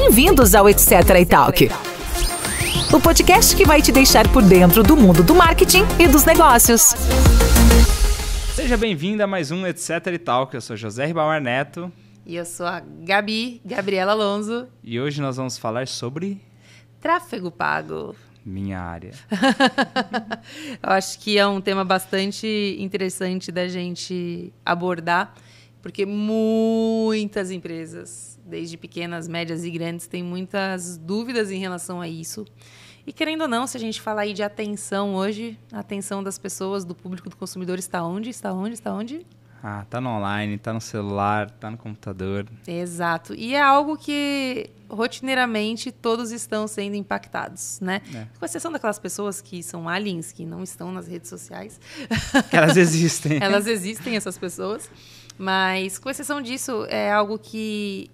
Bem-vindos ao Etc. Talk, o podcast que vai te deixar por dentro do mundo do marketing e dos negócios. Seja bem-vindo a mais um Etc. Talk. Eu sou José Ribamar Neto. E eu sou a Gabriela Alonso. E hoje nós vamos falar sobre... tráfego pago. Minha área. Eu acho que é um tema bastante interessante da gente abordar, porque muitas empresas, desde pequenas, médias e grandes, têm muitas dúvidas em relação a isso. E querendo ou não, se a gente falar aí de atenção hoje, a atenção das pessoas, do público, do consumidor está onde? Está onde? Tá no online, tá no celular, tá no computador. Exato. E é algo que, rotineiramente, todos estão sendo impactados, né? Com exceção daquelas pessoas que são aliens, que não estão nas redes sociais. Elas existem. Elas existem, essas pessoas. Mas, com exceção disso, é algo que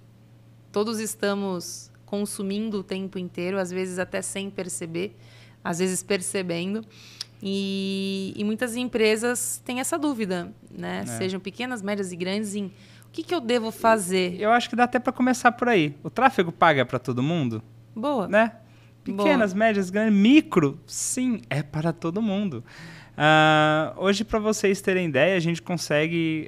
todos estamos consumindo o tempo inteiro, às vezes até sem perceber, às vezes percebendo. E muitas empresas têm essa dúvida, né? Sejam pequenas, médias e grandes, em o que eu devo fazer? Eu acho que dá até para começar por aí. O tráfego paga é para todo mundo? Boa. Né? Pequenas, Boa. médias, grandes, micro, sim, é para todo mundo. Hoje, para vocês terem ideia, a gente consegue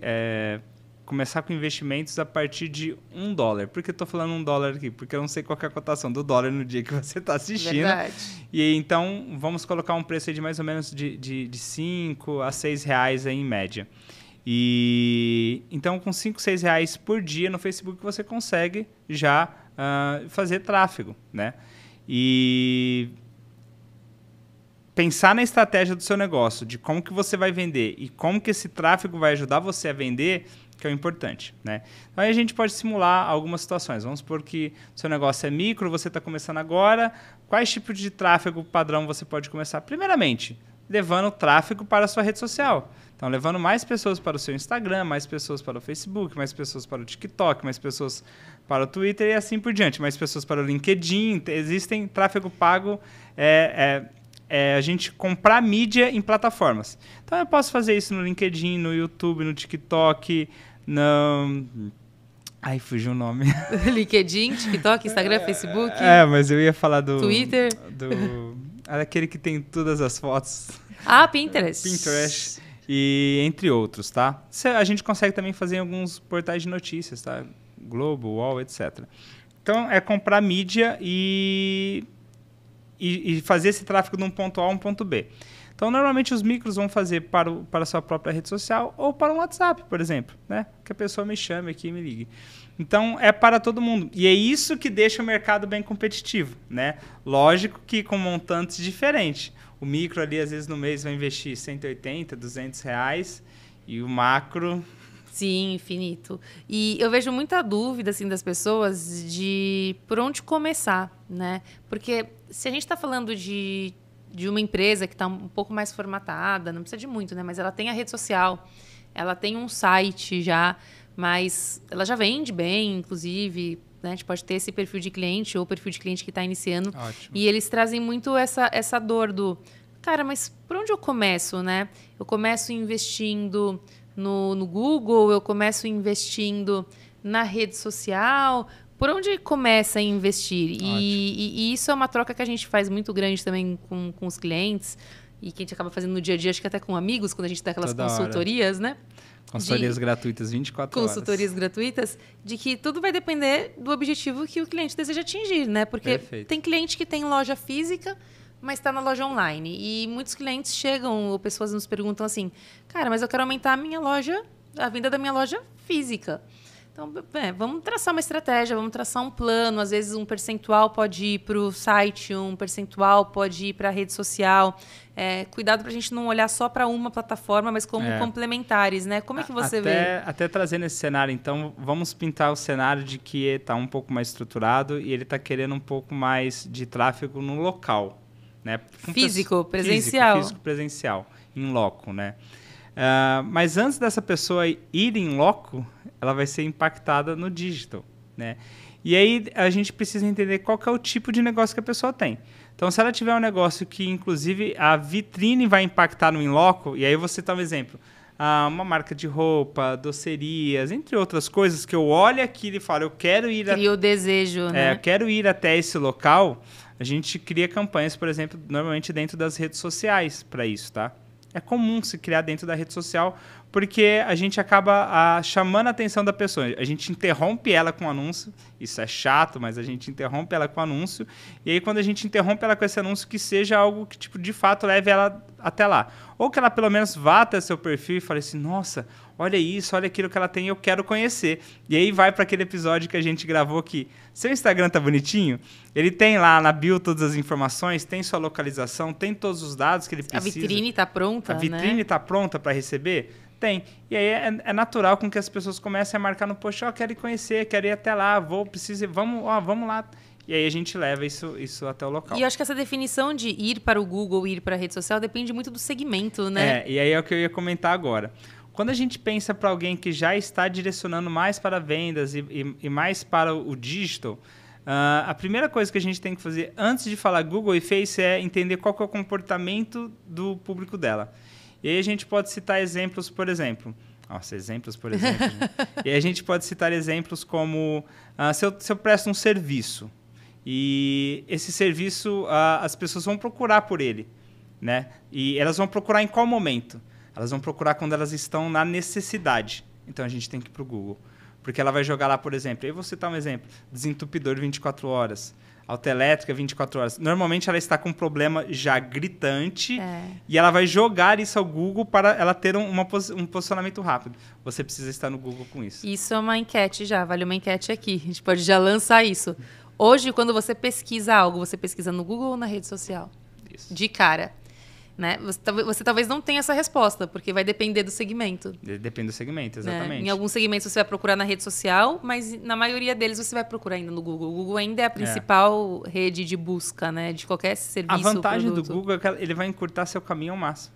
começar com investimentos a partir de $1. Por que eu estou falando $1 aqui? Porque eu não sei qual que é a cotação do dólar no dia que você está assistindo. Verdade. E então, vamos colocar um preço aí de mais ou menos de 5 a 6 reais aí em média. E então, com 5, 6 reais por dia no Facebook, você consegue já fazer tráfego, né? E pensar na estratégia do seu negócio, de como que você vai vender e como que esse tráfego vai ajudar você a vender, que é o importante, né? Então, aí a gente pode simular algumas situações. Vamos supor que o seu negócio é micro, você está começando agora. Quais tipos de tráfego padrão você pode começar? Primeiramente, levando tráfego para a sua rede social. Então, levando mais pessoas para o seu Instagram, mais pessoas para o Facebook, mais pessoas para o TikTok, mais pessoas para o Twitter e assim por diante. Mais pessoas para o LinkedIn. Existem tráfego pago, a gente comprar mídia em plataformas. Então, eu posso fazer isso no LinkedIn, no YouTube, no TikTok, Ai, fugiu o nome. LinkedIn, TikTok, Instagram, Facebook. Mas eu ia falar do... Twitter. Aquele que tem todas as fotos. Pinterest. Pinterest. E entre outros, tá? A gente consegue também fazer em alguns portais de notícias, tá? Globo, UOL, etc. Então, é comprar mídia e fazer esse tráfego de um ponto A a um ponto B. Então, normalmente, os micros vão fazer para a sua própria rede social ou para um WhatsApp, por exemplo, né? Que a pessoa me chame aqui e me ligue. Então, é para todo mundo. E é isso que deixa o mercado bem competitivo, né? Lógico que com montantes diferentes. O micro ali, às vezes, no mês vai investir 180, 200 reais e o macro... Sim, infinito. E eu vejo muita dúvida assim, das pessoas de por onde começar, né? Porque se a gente está falando de uma empresa que está um pouco mais formatada, não precisa de muito, né? Mas ela tem a rede social, ela tem um site já, mas ela já vende bem, inclusive, né? A gente pode ter esse perfil de cliente ou perfil de cliente que está iniciando. Ótimo. E eles trazem muito essa dor do... Cara, mas por onde eu começo, né? Eu começo investindo no Google, eu começo investindo na rede social. Por onde começa a investir? E isso é uma troca que a gente faz muito grande também com os clientes e que a gente acaba fazendo no dia a dia, acho que até com amigos, quando a gente dá aquelas consultorias, né? Consultorias gratuitas, 24 horas. Consultorias gratuitas, de que tudo vai depender do objetivo que o cliente deseja atingir, né? Porque tem cliente que tem loja física, mas está na loja online. E muitos clientes chegam, ou pessoas nos perguntam assim, cara, mas eu quero aumentar a venda da minha loja física. Então, vamos traçar uma estratégia, vamos traçar um plano. Às vezes, um percentual pode ir para o site, um percentual pode ir para a rede social. Cuidado para a gente não olhar só para uma plataforma, mas como complementares, né? Como é que você vê? Até trazendo esse cenário, então, vamos pintar o cenário de que está um pouco mais estruturado e ele está querendo um pouco mais de tráfego no local. Né? Físico, presencial. Físico, presencial, em loco, né? Mas antes dessa pessoa ir em loco, ela vai ser impactada no digital, né? E aí a gente precisa entender qual que é o tipo de negócio que a pessoa tem. Então, se ela tiver um negócio que, inclusive, a vitrine vai impactar no in loco, e aí você dá um exemplo. uma marca de roupa, docerias, entre outras coisas, que eu olho aquilo e falo, eu quero ir... Cria o desejo, né? Eu quero ir até esse local. A gente cria campanhas, por exemplo, normalmente dentro das redes sociais para isso, tá? É comum se criar dentro da rede social, porque a gente acaba chamando a atenção da pessoa. A gente interrompe ela com o anúncio, isso é chato, mas a gente interrompe ela com o anúncio, e aí quando a gente interrompe ela com esse anúncio, que seja algo que tipo, de fato leve ela até lá. Ou que ela pelo menos vá até seu perfil e fale assim, nossa, olha isso, olha aquilo que ela tem, eu quero conhecer. E aí vai para aquele episódio que a gente gravou que seu Instagram tá bonitinho, ele tem lá na bio todas as informações, tem sua localização, tem todos os dados que ele precisa. A vitrine tá pronta, A vitrine tá pronta para receber? Tem. E aí é natural com que as pessoas comecem a marcar no post, quero ir conhecer, quero ir até lá, vamos lá. E aí a gente leva isso até o local. E eu acho que essa definição de ir para o Google, ir para a rede social, depende muito do segmento, né? E aí é o que eu ia comentar agora. Quando a gente pensa para alguém que já está direcionando mais para vendas e mais para o digital, a primeira coisa que a gente tem que fazer antes de falar Google e Face é entender qual que é o comportamento do público dela. E aí a gente pode citar exemplos, por exemplo. Nossa, exemplos, por exemplo. E aí a gente pode citar exemplos como se eu presto um serviço e esse serviço as pessoas vão procurar por ele, né? E elas vão procurar em qual momento? Elas vão procurar quando elas estão na necessidade. Então a gente tem que ir para o Google. Porque ela vai jogar lá, por exemplo, aí vou citar um exemplo, desentupidor 24 horas. Autoelétrica 24 horas. Normalmente ela está com um problema já gritante e ela vai jogar isso ao Google para ela ter um posicionamento rápido. Você precisa estar no Google com isso. Isso é uma enquete já, vale uma enquete aqui. A gente pode já lançar isso. Hoje, quando você pesquisa algo, você pesquisa no Google ou na rede social? Isso. De cara. Né? Você talvez não tenha essa resposta, porque vai depender do segmento. Depende do segmento, exatamente. Né? Em alguns segmentos você vai procurar na rede social, mas na maioria deles você vai procurar ainda no Google. O Google ainda é a principal rede de busca, né? De qualquer serviço. A vantagem do Google é que ele vai encurtar seu caminho ao máximo.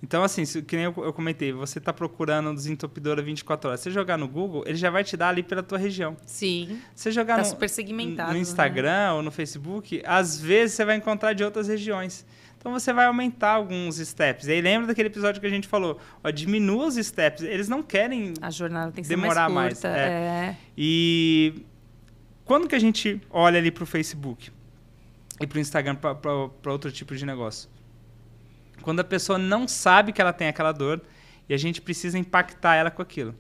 Então, assim, que nem eu comentei, você está procurando um desentupidor a 24 horas. Você jogar no Google, ele já vai te dar ali pela tua região. Sim. Você jogar super segmentado, no Instagram, né? Ou no Facebook, às vezes você vai encontrar de outras regiões. Então você vai aumentar alguns steps. E aí lembra daquele episódio que a gente falou, diminua os steps. Eles não querem a jornada tem que demorar ser mais curta. E quando que a gente olha ali para o Facebook e para o Instagram para outro tipo de negócio? Quando a pessoa não sabe que ela tem aquela dor e a gente precisa impactar ela com aquilo.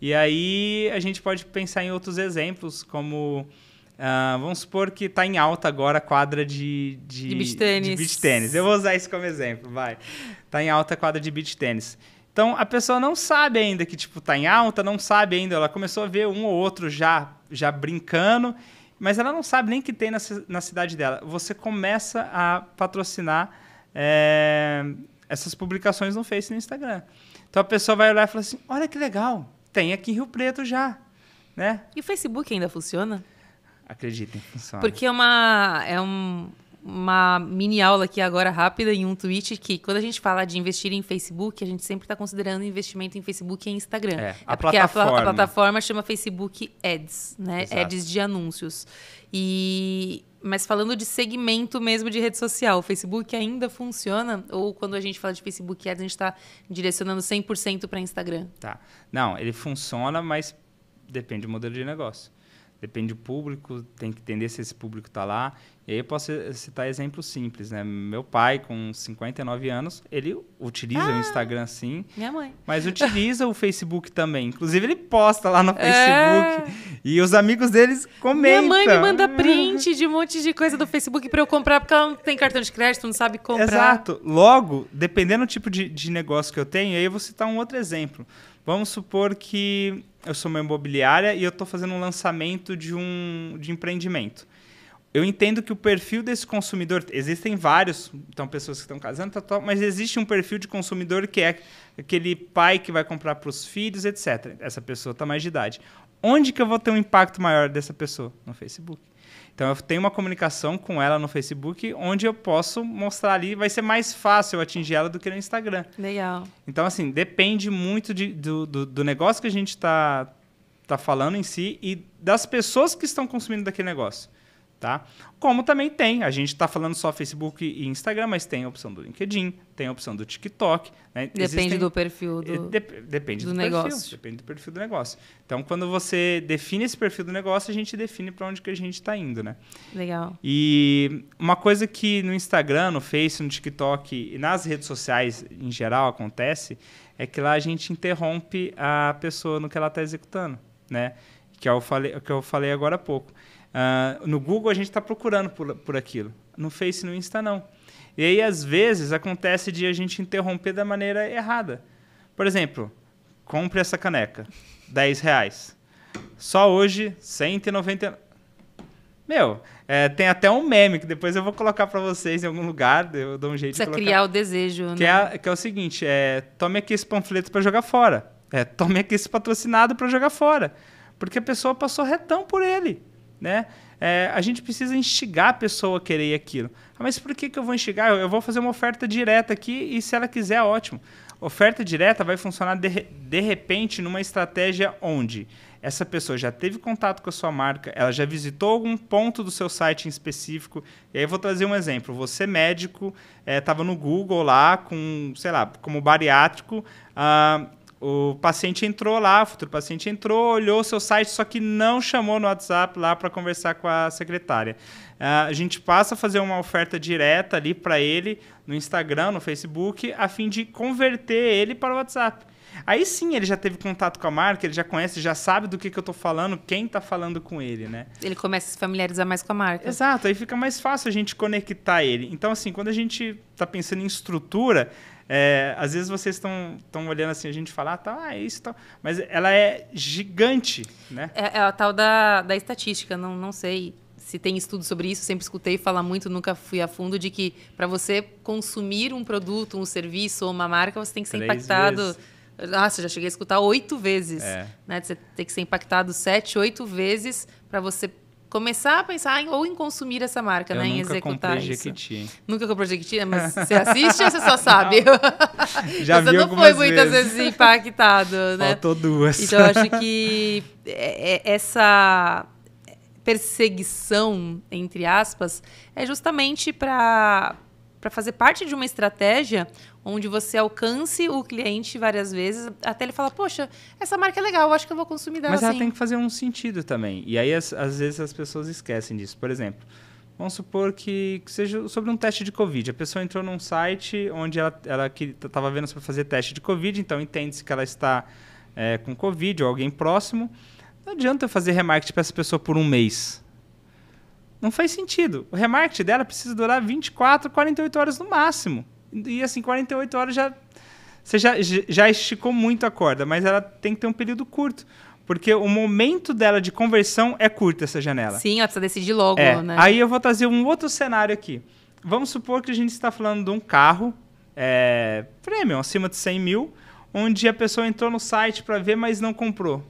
E aí a gente pode pensar em outros exemplos, como... vamos supor que está em alta agora a quadra de beach tênis. Eu vou usar isso como exemplo, vai. Está em alta a quadra de beach tênis. Então, a pessoa não sabe ainda que está em alta, não sabe ainda. Ela começou a ver um ou outro já brincando, mas ela não sabe nem que tem na cidade dela. Você começa a patrocinar essas publicações no Face e no Instagram. Então, a pessoa vai olhar e fala assim, olha que legal, tem aqui em Rio Preto já. Né? E o Facebook ainda funciona? Acreditem, funciona. Porque é uma mini aula aqui agora rápida em um tweet que quando a gente fala de investir em Facebook, a gente sempre está considerando investimento em Facebook e em Instagram. Porque a plataforma chama Facebook Ads, né? Exato. Ads de anúncios. Mas falando de segmento mesmo de rede social, o Facebook ainda funciona? Ou quando a gente fala de Facebook Ads, a gente está direcionando 100% para Instagram? Tá. Não, ele funciona, mas depende do modelo de negócio. Depende do público, tem que entender se esse público está lá. E aí eu posso citar exemplos simples, né? Meu pai, com 59 anos, ele utiliza o Instagram sim. Minha mãe. Mas utiliza o Facebook também. Inclusive, ele posta lá no Facebook. E os amigos deles comentam. Minha mãe me manda print de um monte de coisa do Facebook para eu comprar, porque ela não tem cartão de crédito, não sabe comprar. Exato. Logo, dependendo do tipo de negócio que eu tenho, aí eu vou citar um outro exemplo. Vamos supor que eu sou uma imobiliária e eu estou fazendo um lançamento de empreendimento. Eu entendo que o perfil desse consumidor... Existem vários, então, pessoas que estão casando, mas existe um perfil de consumidor que é aquele pai que vai comprar para os filhos, etc. Essa pessoa está mais de idade. Onde que eu vou ter um impacto maior dessa pessoa? No Facebook. Então, eu tenho uma comunicação com ela no Facebook, onde eu posso mostrar ali, vai ser mais fácil eu atingir ela do que no Instagram. Legal. Então, assim, depende muito do negócio que a gente está falando em si e das pessoas que estão consumindo daquele negócio. Tá? Como também tem, a gente está falando só Facebook e Instagram, mas tem a opção do LinkedIn, tem a opção do TikTok. Né? Depende do perfil depende do negócio. Perfil, depende do perfil do negócio. Então, quando você define esse perfil do negócio, a gente define para onde que a gente está indo. Né? Legal. E uma coisa que no Instagram, no Face, no TikTok e nas redes sociais em geral acontece é que lá a gente interrompe a pessoa no que ela está executando. Né? Que eu falei agora há pouco. No Google a gente está procurando por aquilo. No Face e no Insta não. E aí, às vezes, acontece de a gente interromper da maneira errada. Por exemplo, compre essa caneca. R$10. Só hoje, 190... Meu, tem até um meme que depois eu vou colocar para vocês em algum lugar. Eu dou um jeito de colocar. Precisa criar o desejo, que né? É o seguinte, tome aqui esse panfleto para jogar fora. Tome aqui esse patrocinado para jogar fora. Porque a pessoa passou retão por ele. Né? A gente precisa instigar a pessoa a querer aquilo. Mas por que eu vou instigar? Eu vou fazer uma oferta direta aqui e se ela quiser, ótimo. Oferta direta vai funcionar de repente numa estratégia onde essa pessoa já teve contato com a sua marca, ela já visitou algum ponto do seu site em específico. E aí eu vou trazer um exemplo. Você, médico, estava no Google lá, como bariátrico, o paciente entrou lá, o futuro paciente entrou, olhou o seu site, só que não chamou no WhatsApp lá para conversar com a secretária. A gente passa a fazer uma oferta direta ali para ele no Instagram, no Facebook, a fim de converter ele para o WhatsApp. Aí sim ele já teve contato com a marca, ele já conhece, já sabe do que eu estou falando, quem está falando com ele, né? Ele começa a se familiarizar mais com a marca. Exato, aí fica mais fácil a gente conectar ele. Então, assim, quando a gente está pensando em estrutura... às vezes vocês estão olhando assim, a gente fala, isso, tá. Mas ela é gigante, né? É a tal da estatística, não sei se tem estudo sobre isso, sempre escutei falar muito, nunca fui a fundo, de que para você consumir um produto, um serviço ou uma marca, você tem que ser 3 impactado... vezes. Nossa, já cheguei a escutar 8 vezes. Né? Você tem que ser impactado 7, 8 vezes para você começar a pensar em consumir essa marca, eu né? Em executar comprei isso. Jequiti. Nunca comprou Jequiti? Mas você assiste ou você só sabe? Já você vi não foi muitas vezes vezes impactado, né? Faltou 2. Então, eu acho que essa perseguição, entre aspas, é justamente para fazer parte de uma estratégia onde você alcance o cliente várias vezes, até ele falar, poxa, essa marca é legal, eu acho que eu vou consumir dela. Mas assim. ela tem que fazer um sentido também. E aí, às vezes, as pessoas esquecem disso. Por exemplo, vamos supor que seja sobre um teste de Covid. A pessoa entrou num site onde ela estava vendo para fazer teste de Covid, então entende-se que ela está com Covid ou alguém próximo. Não adianta eu fazer remarketing para essa pessoa por um mês. Não faz sentido. O remarketing dela precisa durar 24, 48 horas no máximo. E assim, 48 horas você já esticou muito a corda, mas ela tem que ter um período curto. Porque o momento dela de conversão é curto, essa janela. Sim, ela precisa decidir logo, né? Aí eu vou trazer um outro cenário aqui. Vamos supor que a gente está falando de um carro premium, acima de 100 mil, onde a pessoa entrou no site para ver, mas não comprou.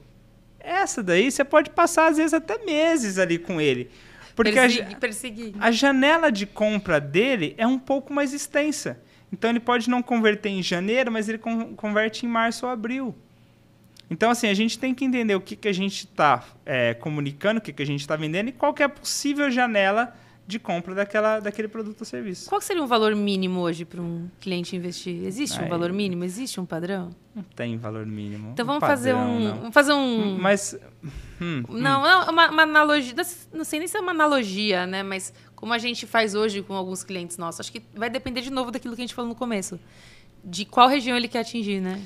Essa daí você pode passar, às vezes, até meses ali com ele. Porque perseguir. A janela de compra dele é um pouco mais extensa. Então, ele pode não converter em janeiro, mas ele converte em março ou abril. Então, assim, a gente tem que entender o que a gente está comunicando, o que a gente está vendendo e qual que é a possível janela de compra daquele produto ou serviço. Qual seria um valor mínimo hoje para um cliente investir? Existe um valor mínimo? Existe um padrão? Não tem valor mínimo. Então vamos fazer um... Mas... Não, uma analogia... Não sei nem se é uma analogia, né? Mas como a gente faz hoje com alguns clientes nossos, acho que vai depender de novo daquilo que a gente falou no começo. De qual região ele quer atingir, né?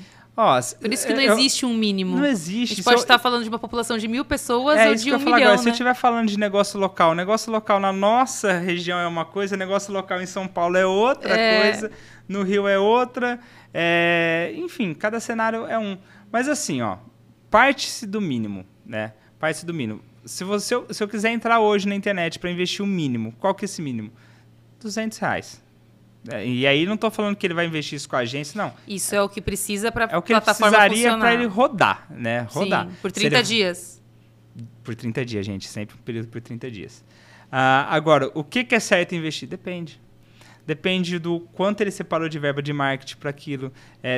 Por isso que não existe um mínimo. Não existe. A gente pode estar falando de uma população de 1.000 pessoas ou de 1 milhão, agora. né? Se eu estiver falando de negócio local na nossa região é uma coisa, negócio local em São Paulo é outra coisa, no Rio é outra. Enfim, cada cenário é um. Mas assim, parte-se do mínimo, né? Parte-se do mínimo. Se eu quiser entrar hoje na internet para investir o mínimo, qual que é esse mínimo? R$200. E aí não estou falando que ele vai investir isso com a agência, não. Isso é o que precisa para a plataforma funcionar. É o que precisaria para ele rodar, né? Rodar. Sim, por 30 dias. Por 30 dias, gente. Sempre um período por 30 dias. Agora, o que é certo investir? Depende. Depende do quanto ele separou de verba de marketing para aquilo.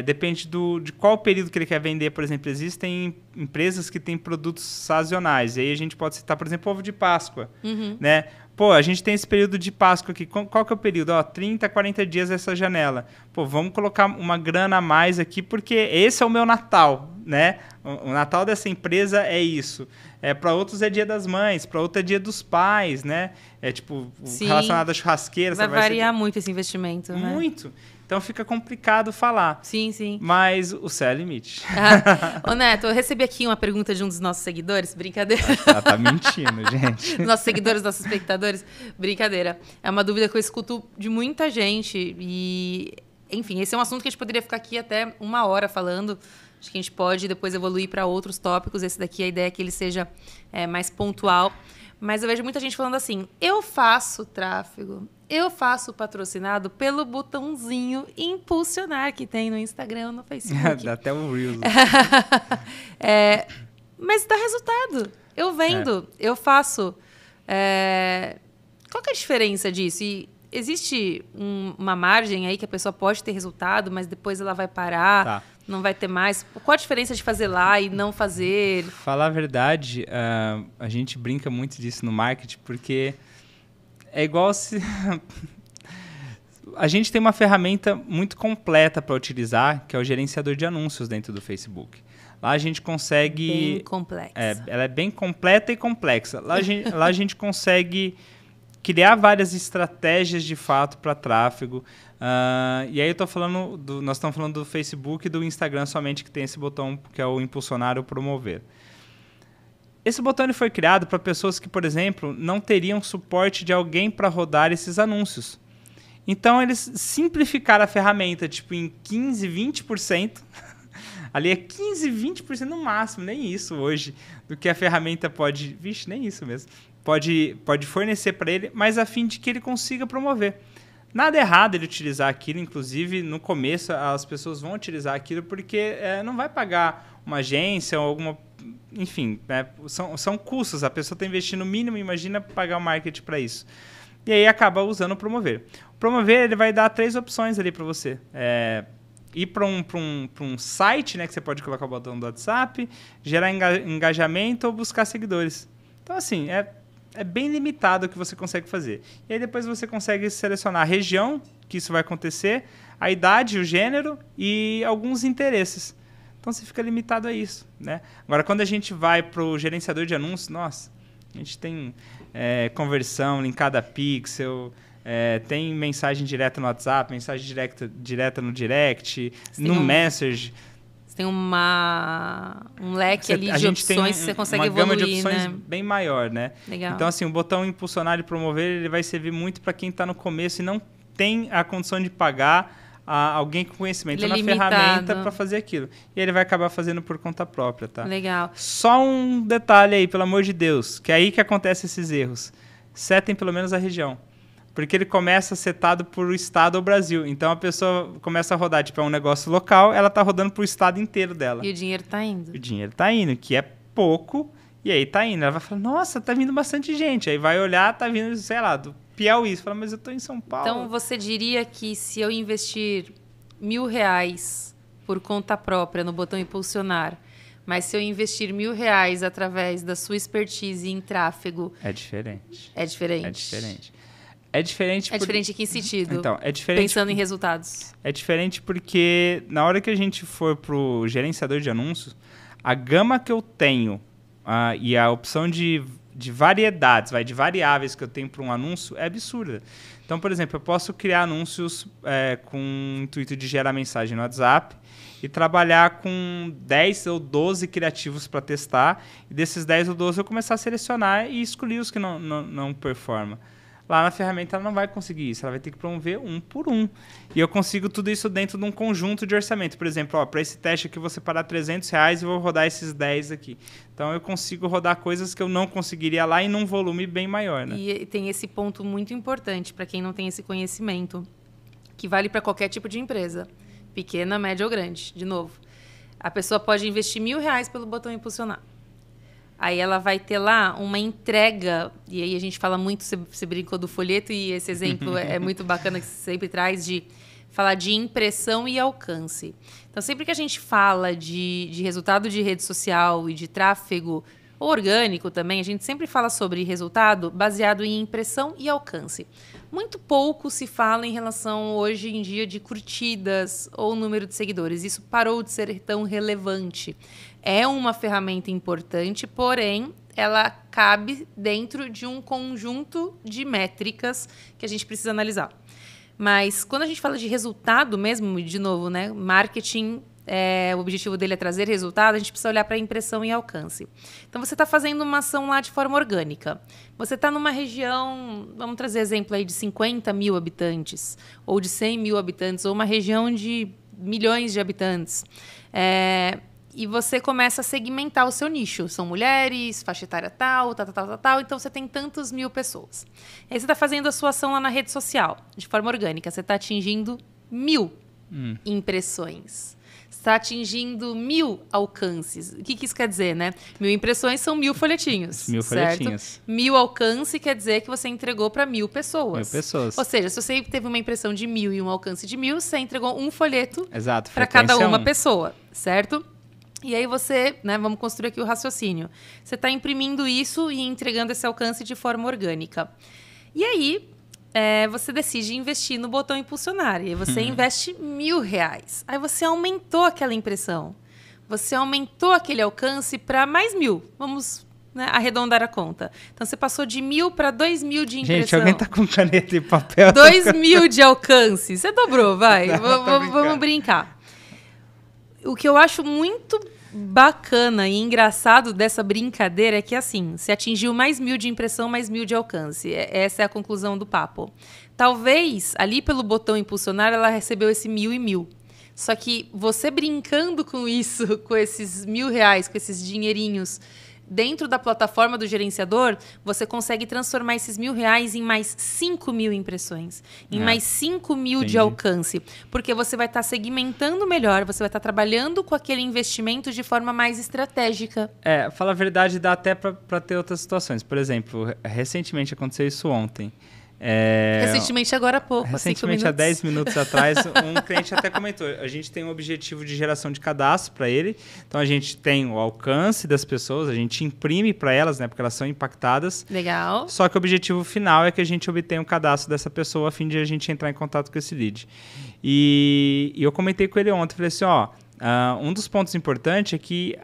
Depende de qual período que ele quer vender. Por exemplo, existem empresas que têm produtos sazonais. E aí a gente pode citar, por exemplo, ovo de Páscoa. Uhum. Né? Pô, a gente tem esse período de Páscoa aqui. Qual que é o período? Ó, 30, 40 dias essa janela. Pô, vamos colocar uma grana a mais aqui, porque esse é o meu Natal, né? O Natal dessa empresa é isso. Para outros é Dia das Mães, para outros é Dia dos Pais, né? É tipo, Sim, relacionado à churrasqueira. vai variar muito esse investimento, né? Muito. Então fica complicado falar. Sim, sim. Mas o céu é limite. Ô, Neto, eu recebi aqui uma pergunta de um dos nossos seguidores. Brincadeira. Ela tá mentindo, gente. Nossos seguidores, nossos espectadores. Brincadeira. É uma dúvida que eu escuto de muita gente. E, enfim, esse é um assunto que a gente poderia ficar aqui até 1 hora falando. Acho que a gente pode depois evoluir para outros tópicos. Esse daqui, a ideia é que ele seja mais pontual. Mas eu vejo muita gente falando assim, eu faço tráfego, eu faço patrocinado pelo botãozinho impulsionar que tem no Instagram, no Facebook. Dá até um Reels. Mas dá resultado. Eu vendo, eu faço. Qual que é a diferença disso? E existe uma margem aí que a pessoa pode ter resultado, mas depois ela vai parar, Tá. Não vai ter mais? Qual a diferença de fazer lá e não fazer? Falar a verdade, a gente brinca muito disso no marketing, porque é igual se... A gente tem uma ferramenta muito completa para utilizar, que é o gerenciador de anúncios dentro do Facebook. Lá a gente consegue... Bem complexa. Ela é bem completa e complexa. Lá a gente consegue criar várias estratégias de fato para tráfego. E aí nós estamos falando do Facebook e do Instagram somente, que tem esse botão que é o impulsionar ou promover. Esse botão ele foi criado para pessoas que, por exemplo, não teriam suporte de alguém para rodar esses anúncios. Então eles simplificaram a ferramenta tipo em 15, 20%. Ali é 15, 20% no máximo, nem isso hoje, do que a ferramenta pode... Vixe, nem isso mesmo. Pode fornecer para ele, mas a fim de que ele consiga promover. Nada errado ele utilizar aquilo, inclusive no começo as pessoas vão utilizar aquilo porque não vai pagar uma agência ou alguma... Enfim, são custos, a pessoa está investindo o mínimo, imagina pagar o marketing para isso. E aí acaba usando o promover. O promover ele vai dar 3 opções ali para você. Ir para um site, né, que você pode colocar o botão do WhatsApp, gerar engajamento ou buscar seguidores. Então, assim, é bem limitado o que você consegue fazer. E aí depois você consegue selecionar a região que isso vai acontecer, a idade, o gênero e alguns interesses. Então você fica limitado a isso, né? Agora, quando a gente vai para o gerenciador de anúncios, nossa, a gente tem conversão linkada a pixel, tem mensagem direta no WhatsApp, mensagem direta no direct, no Message. Tem um leque ali de opções que você consegue evoluir, uma gama de opções né? bem maior, né? Legal. Então, assim, o botão impulsionar e promover ele vai servir muito para quem está no começo e não tem a condição de pagar alguém com conhecimento na ferramenta para fazer aquilo. E ele vai acabar fazendo por conta própria, tá? Legal. Só um detalhe aí, pelo amor de Deus, que é aí que acontecem esses erros. Setem pelo menos a região. Porque ele começa setado por estado ou Brasil. Então a pessoa começa a rodar, tipo, é um negócio local, ela tá rodando pro estado inteiro dela. E o dinheiro tá indo. O dinheiro tá indo, que é pouco, e aí tá indo. Ela vai falar, nossa, tá vindo bastante gente. Aí vai olhar, tá vindo, sei lá, do Piauí. Você fala, mas eu tô em São Paulo. Então você diria que se eu investir R$1.000 por conta própria no botão impulsionar, mas se eu investir R$1.000 através da sua expertise em tráfego... É diferente. É diferente? É diferente. É diferente... É diferente em que sentido? Então, é diferente... Pensando em resultados. É diferente porque na hora que a gente for pro gerenciador de anúncios, a gama que eu tenho e a opção de variedades, de variáveis que eu tenho para um anúncio é absurda. Então, por exemplo, eu posso criar anúncios com o intuito de gerar mensagem no WhatsApp e trabalhar com 10 ou 12 criativos para testar. E desses 10 ou 12 eu começar a selecionar e escolher os que não performam. Lá na ferramenta ela não vai conseguir isso, ela vai ter que promover um por um. E eu consigo tudo isso dentro de um conjunto de orçamento. Por exemplo, para esse teste aqui eu vou separar R$300 e vou rodar esses 10 aqui. Então eu consigo rodar coisas que eu não conseguiria lá em um volume bem maior, né? E tem esse ponto muito importante para quem não tem esse conhecimento, que vale para qualquer tipo de empresa, pequena, média ou grande. De novo, a pessoa pode investir R$1.000 pelo botão impulsionar. Aí ela vai ter lá uma entrega, e aí a gente fala muito, você brincou do folheto, e esse exemplo é muito bacana que você sempre traz, de falar de impressão e alcance. Então, sempre que a gente fala de resultado de rede social e de tráfego O orgânico também, a gente sempre fala sobre resultado baseado em impressão e alcance. Muito pouco se fala em relação, hoje em dia, de curtidas ou número de seguidores. Isso parou de ser tão relevante. É uma ferramenta importante, porém, ela cabe dentro de um conjunto de métricas que a gente precisa analisar. Mas quando a gente fala de resultado mesmo, de novo, né? Marketing, o objetivo dele é trazer resultado, a gente precisa olhar para impressão e alcance. Então, você está fazendo uma ação lá de forma orgânica. Você está numa região, vamos trazer exemplo aí de 50 mil habitantes, ou de 100 mil habitantes, ou uma região de milhões de habitantes. E você começa a segmentar o seu nicho. São mulheres, faixa etária tal. Então, você tem tantas mil pessoas. Aí, você está fazendo a sua ação lá na rede social, de forma orgânica. Você está atingindo 1000 impressões. Está atingindo 1000 alcances. O que isso quer dizer, né? 1000 impressões são 1000 folhetinhos. 1000 folhetinhos. 1000 alcance quer dizer que você entregou para 1000 pessoas. 1000 pessoas. Ou seja, se você teve uma impressão de 1000 e um alcance de 1000, você entregou um folheto para cada cada uma pessoa, certo? E aí você, né, vamos construir aqui o raciocínio. Você está imprimindo isso e entregando esse alcance de forma orgânica. E aí, você decide investir no botão impulsionar. E aí você investe R$1.000. Aí você aumentou aquela impressão. Você aumentou aquele alcance para mais 1000. Vamos, né, arredondar a conta. Então, você passou de 1000 para 2000 de impressão. Gente, alguém tá com caneta e papel? 2000 de alcance. Você dobrou, vai. Vamos brincar. O que eu acho muito bacana e engraçado dessa brincadeira é que, assim, você atingiu mais 1000 de impressão, mais 1000 de alcance. Essa é a conclusão do papo. Talvez, ali pelo botão impulsionar, ela recebeu esse 1000 e 1000. Só que você brincando com isso, com esses R$1.000, com esses dinheirinhos, dentro da plataforma do gerenciador, você consegue transformar esses R$1.000 em mais 5.000 impressões, em mais 5.000 de alcance. Porque você vai estar segmentando melhor, você vai estar trabalhando com aquele investimento de forma mais estratégica. Fala a verdade, dá até para ter outras situações. Por exemplo, recentemente aconteceu isso ontem. Recentemente, agora há pouco. Recentemente, há 10 minutos atrás, um cliente até comentou. A gente tem um objetivo de geração de cadastro para ele. Então, a gente tem o alcance das pessoas, a gente imprime para elas, né, porque elas são impactadas. Legal. Só que o objetivo final é que a gente obtenha o cadastro dessa pessoa a fim de a gente entrar em contato com esse lead. E eu comentei com ele ontem, falei assim, um dos pontos importantes é que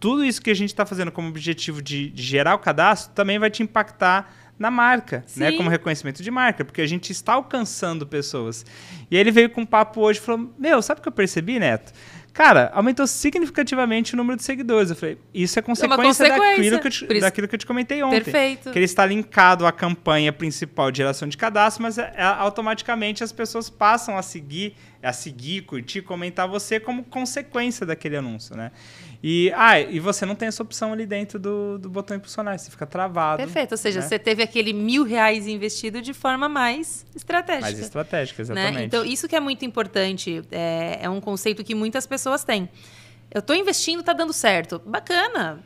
tudo isso que a gente está fazendo como objetivo de gerar o cadastro também vai te impactar na marca, né? Como reconhecimento de marca, porque a gente está alcançando pessoas. E aí ele veio com um papo hoje e falou, sabe o que eu percebi, Neto? Cara, aumentou significativamente o número de seguidores. Eu falei, isso é consequência daquilo que eu te comentei ontem. Perfeito. Que ele está linkado à campanha principal de geração de cadastro, mas automaticamente as pessoas passam a seguir, curtir, comentar você como consequência daquele anúncio, né? E você não tem essa opção ali dentro do botão impulsionar, você fica travado. Perfeito, ou seja, né? Você teve aquele R$1.000 investido de forma mais estratégica. Mais estratégica, exatamente. Né? Então, isso que é muito importante, é um conceito que muitas pessoas têm. Eu estou investindo, está dando certo. Bacana,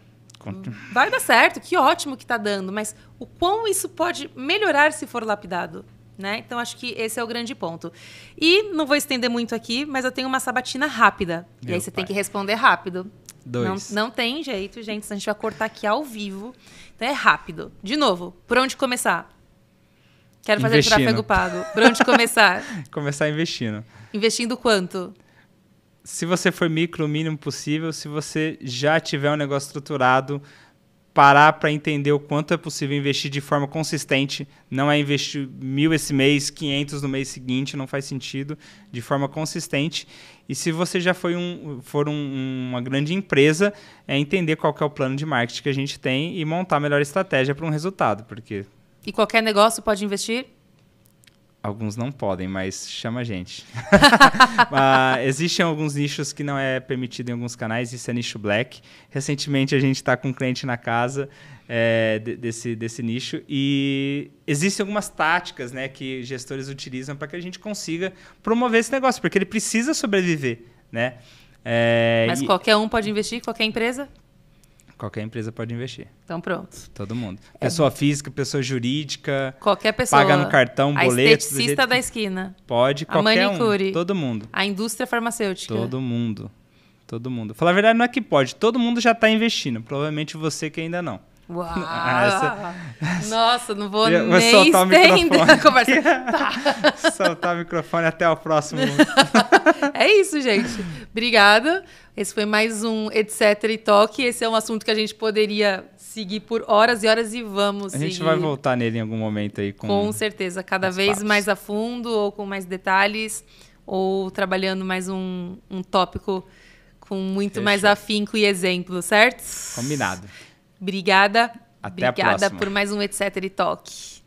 vai dar certo, que ótimo que está dando, mas o quão isso pode melhorar se for lapidado? Né? Então, acho que esse é o grande ponto. E não vou estender muito aqui, mas eu tenho uma sabatina rápida. E aí você tem que responder rápido. 2. Não tem jeito, gente. A gente vai cortar aqui ao vivo. Então, é rápido. De novo, por onde começar? Quero fazer tráfego pago. Por onde começar? Começar investindo. Investindo quanto? Se você for micro, o mínimo possível. Se você já tiver um negócio estruturado, parar para entender o quanto é possível investir de forma consistente. Não é investir 1.000 esse mês, 500 no mês seguinte, não faz sentido. De forma consistente. E se você já for uma grande empresa, é entender qual que é o plano de marketing que a gente tem e montar a melhor estratégia para um resultado. Porque E qualquer negócio pode investir? Alguns não podem, mas chama a gente. Existem alguns nichos que não é permitido em alguns canais, isso é nicho black. Recentemente a gente está com um cliente na casa desse nicho e existem algumas táticas, né, que gestores utilizam para que a gente consiga promover esse negócio, porque ele precisa sobreviver, né? Mas qualquer um pode investir, qualquer empresa? Qualquer empresa pode investir. Então pronto. Todo mundo. Pessoa física, pessoa jurídica. Qualquer pessoa. Paga no cartão, boleto. A esteticista da esquina. Pode, qualquer manicure. Todo mundo. A indústria farmacêutica. Todo mundo. Todo mundo. Falar a verdade, não é que pode. Todo mundo já está investindo. Provavelmente você que ainda não. Uau! Nossa, não vou nem soltar estender a conversa. Tá. Soltar o microfone, até o próximo. É isso, gente. Obrigada. Esse foi mais um Etc. e Toque. Esse é um assunto que a gente poderia seguir por horas e horas e vamos seguir. A gente vai voltar nele em algum momento aí. Com certeza. Cada vez mais a fundo ou com mais detalhes ou trabalhando mais um tópico com muito mais afinco e exemplo, certo? Combinado. Obrigada. Até a próxima. Obrigada por mais um Etc. e Toque.